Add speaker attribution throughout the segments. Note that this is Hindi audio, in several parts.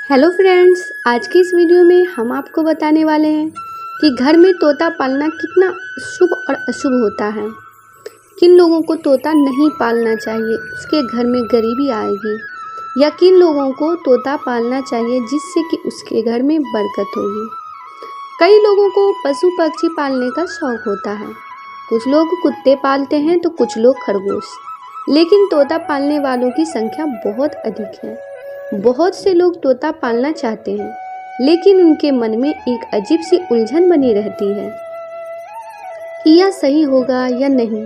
Speaker 1: हेलो फ्रेंड्स, आज की इस वीडियो में हम आपको बताने वाले हैं कि घर में तोता पालना कितना शुभ और अशुभ होता है। किन लोगों को तोता नहीं पालना चाहिए, उसके घर में गरीबी आएगी, या किन लोगों को तोता पालना चाहिए जिससे कि उसके घर में बरकत होगी। कई लोगों को पशु पक्षी पालने का शौक होता है। कुछ लोग कुत्ते पालते हैं तो कुछ लोग खरगोश, लेकिन तोता पालने वालों की संख्या बहुत अधिक है। बहुत से लोग तोता पालना चाहते हैं, लेकिन उनके मन में एक अजीब सी उलझन बनी रहती है कि यह सही होगा या नहीं।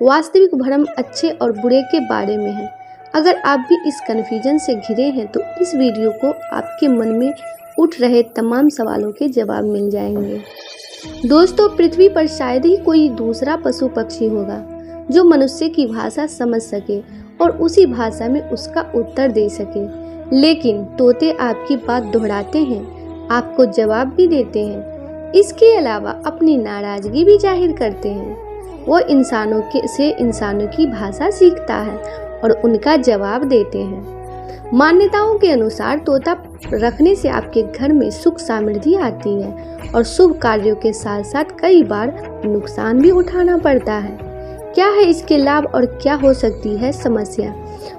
Speaker 1: वास्तविक भ्रम अच्छे और बुरे के बारे में है। अगर आप भी इस कन्फ्यूजन से घिरे हैं तो इस वीडियो को आपके मन में उठ रहे तमाम सवालों के जवाब मिल जाएंगे। दोस्तों, पृथ्वी पर शायद ही कोई दूसरा पशु पक्षी होगा जो मनुष्य की भाषा समझ सके और उसी भाषा में उसका उत्तर दे सके। लेकिन तोते आपकी बात दोहराते हैं, आपको जवाब भी देते हैं, इसके अलावा अपनी नाराजगी भी जाहिर करते हैं। वो इंसानों की भाषा सीखता है और उनका जवाब देते हैं। मान्यताओं के अनुसार तोता रखने से आपके घर में सुख समृद्धि आती है और शुभ कार्यों के साथ साथ कई बार नुकसान भी उठाना पड़ता है। क्या है इसके लाभ और क्या हो सकती है समस्या?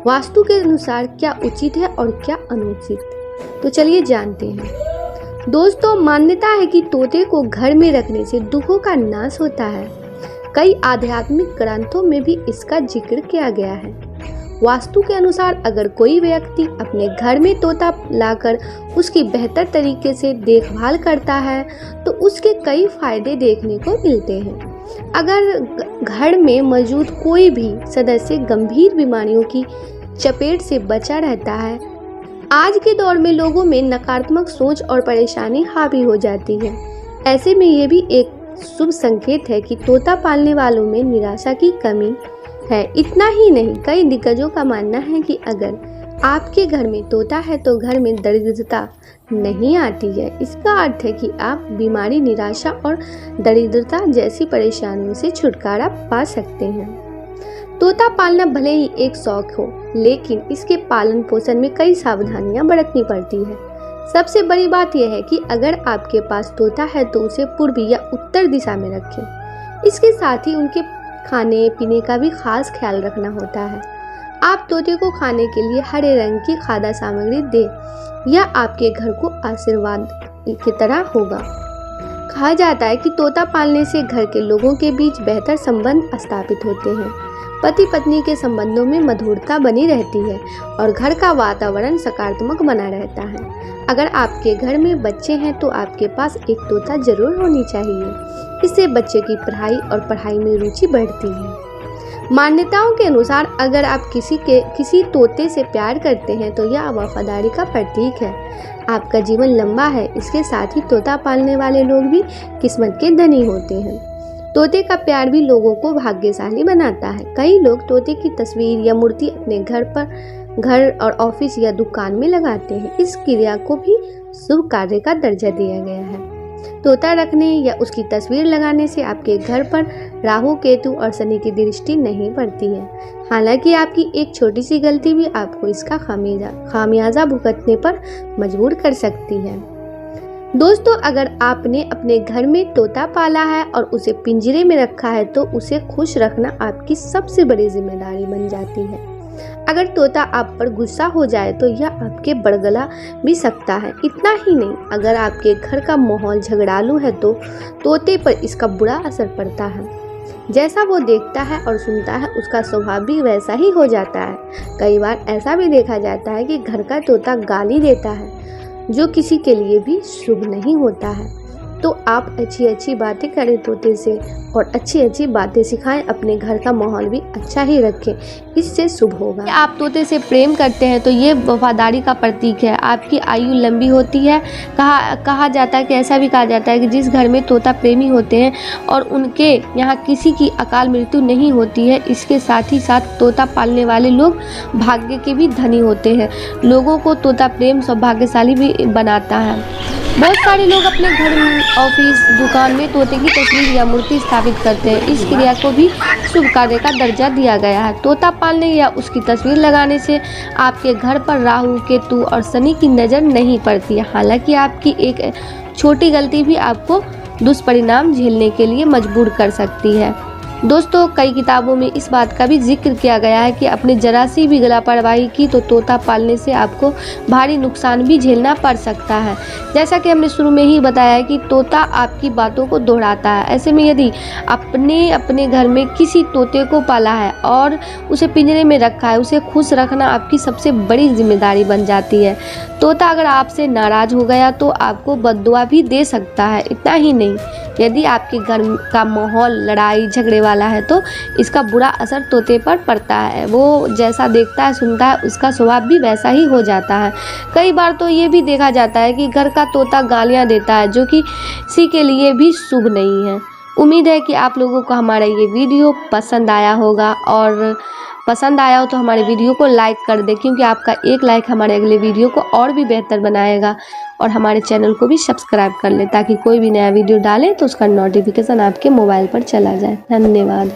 Speaker 1: वास्तु के अनुसार क्या उचित है और क्या अनुचित, तो चलिए जानते हैं। दोस्तों, मान्यता है कि तोते को घर में रखने से दुखों का नाश होता है। कई आध्यात्मिक ग्रंथों में भी इसका जिक्र किया गया है। वास्तु के अनुसार अगर कोई व्यक्ति अपने घर में तोता लाकर उसकी बेहतर तरीके से देखभाल करता है तो उसके कई फायदे देखने को मिलते हैं। अगर घर में मौजूद कोई भी सदस्य गंभीर बीमारियों की चपेट से बचा रहता है, आज के दौर में लोगों में नकारात्मक सोच और परेशानी हावी हो जाती है। ऐसे में ये भी एक शुभ संकेत है कि तोता पालने वालों में निराशा की कमी है। इतना ही नहीं, कई दिग्गजों का मानना है कि अगर आपके घर में तोता है तो घर में दरिद्रता नहीं आती है। इसका अर्थ है कि आप बीमारी, निराशा और दरिद्रता जैसी परेशानियों से छुटकारा पा सकते हैं। तोता पालना भले ही एक शौक हो, लेकिन इसके पालन पोषण में कई सावधानियां बरतनी पड़ती है। सबसे बड़ी बात यह है कि अगर आपके पास तोता है तो उसे पूर्व या उत्तर दिशा में रखें। इसके साथ ही उनके खाने पीने का भी खास ख्याल रखना होता है। आप तोते को खाने के लिए हरे रंग की खाद्य सामग्री दें, यह आपके घर को आशीर्वाद की तरह होगा। कहा जाता है कि तोता पालने से घर के लोगों के बीच बेहतर संबंध स्थापित होते हैं। पति पत्नी के संबंधों में मधुरता बनी रहती है और घर का वातावरण सकारात्मक बना रहता है। अगर आपके घर में बच्चे हैं तो आपके पास एक तोता जरूर होनी चाहिए। इससे बच्चे की पढ़ाई में रुचि बढ़ती है। मान्यताओं के अनुसार अगर आप किसी तोते से प्यार करते हैं तो यह वफादारी का प्रतीक है। आपका जीवन लंबा है। इसके साथ ही तोता पालने वाले लोग भी किस्मत के धनी होते हैं। तोते का प्यार भी लोगों को भाग्यशाली बनाता है। कई लोग तोते की तस्वीर या मूर्ति अपने घर और ऑफिस या दुकान में लगाते हैं। इस क्रिया को भी शुभ कार्य का दर्जा दिया गया है। तोता रखने या उसकी तस्वीर लगाने से आपके घर पर राहु, केतु और शनि की दृष्टि नहीं पड़ती है। हालांकि आपकी एक छोटी सी गलती भी आपको इसका खामियाजा भुगतने पर मजबूर कर सकती है। दोस्तों, अगर आपने अपने घर में तोता पाला है और उसे पिंजरे में रखा है तो उसे खुश रखना आपकी सबसे बड़ी जिम्मेदारी बन जाती है। अगर तोता आप पर गुस्सा हो जाए तो यह आपके बड़गला भी सकता है। इतना ही नहीं, अगर आपके घर का माहौल झगड़ालू है तो तोते पर इसका बुरा असर पड़ता है। जैसा वो देखता है और सुनता है उसका स्वभाव भी वैसा ही हो जाता है। कई बार ऐसा भी देखा जाता है कि घर का तोता गाली देता है, जो किसी के लिए भी शुभ नहीं होता है। तो आप अच्छी बातें करें तोते से और अच्छी बातें सिखाएं। अपने घर का माहौल भी अच्छा ही रखें, इससे शुभ होगा। आप तोते से प्रेम करते हैं तो ये वफादारी का प्रतीक है। आपकी आयु लंबी होती है। कहा जाता है कि ऐसा भी कहा जाता है कि जिस घर में तोता प्रेमी होते हैं और उनके यहाँ किसी की अकाल मृत्यु नहीं होती है। इसके साथ ही साथ तोता पालने वाले लोग भाग्य के भी धनी होते हैं। लोगों को तोता प्रेम सौभाग्यशाली भी बनाता है। बहुत सारे लोग अपने घर, ऑफिस, दुकान में तोते की तस्वीर या मूर्ति स्थापित साबित करते हैं। इस क्रिया को भी शुभ कार्य का दर्जा दिया गया है। तोता पालने या उसकी तस्वीर लगाने से आपके घर पर राहु, केतु और शनि की नज़र नहीं पड़ती है। हालांकि आपकी एक छोटी गलती भी आपको दुष्परिणाम झेलने के लिए मजबूर कर सकती है। दोस्तों, कई किताबों में इस बात का भी जिक्र किया गया है कि अपनी जरा सी भी लापरवाही की तो तोता पालने से आपको भारी नुकसान भी झेलना पड़ सकता है। जैसा कि हमने शुरू में ही बताया है कि तोता आपकी बातों को दोहराता है। ऐसे में यदि आपने अपने घर में किसी तोते को पाला है और उसे पिंजरे में रखा है, उसे खुश रखना आपकी सबसे बड़ी जिम्मेदारी बन जाती है। तोता अगर आपसे नाराज हो गया तो आपको बद्दुआ भी दे सकता है। इतना ही नहीं, यदि आपके घर का माहौल लड़ाई झगड़े वाला है तो इसका बुरा असर तोते पर पड़ता है। वो जैसा देखता है सुनता है, उसका स्वभाव भी वैसा ही हो जाता है। कई बार तो ये भी देखा जाता है कि घर का तोता गालियाँ देता है, जो कि किसी के लिए भी शुभ नहीं है। उम्मीद है कि आप लोगों को हमारा ये वीडियो पसंद आया होगा, और पसंद आया हो तो हमारे वीडियो को लाइक कर दें, क्योंकि आपका एक लाइक हमारे अगले वीडियो को और भी बेहतर बनाएगा। और हमारे चैनल को भी सब्सक्राइब कर लें ताकि कोई भी नया वीडियो डालें तो उसका नोटिफिकेशन आपके मोबाइल पर चला जाए। धन्यवाद।